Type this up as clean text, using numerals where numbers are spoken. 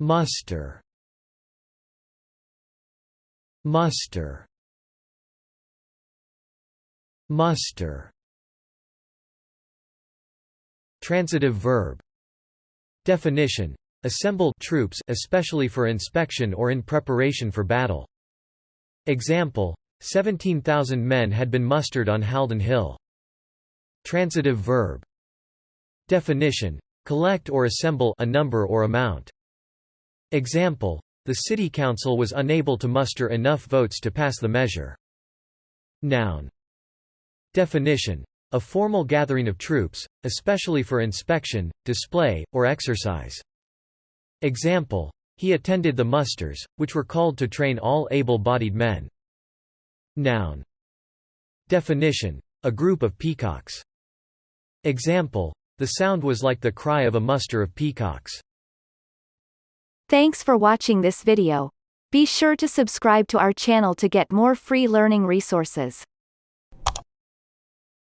muster, muster, muster. Transitive verb. Definition: assemble troops, especially for inspection or in preparation for battle. Example: 17,000 men had been mustered on Haldon Hill. Transitive verb. Definition: collect or assemble a number or amount. Example: the city council was unable to muster enough votes to pass the measure. Noun. Definition: a formal gathering of troops, especially for inspection, display, or exercise. Example: he attended the musters, which were called to train all able-bodied men. Noun. Definition: a group of peacocks. Example: the sound was like the cry of a muster of peacocks. Thanks for watching this video. Be sure to subscribe to our channel to get more free learning resources.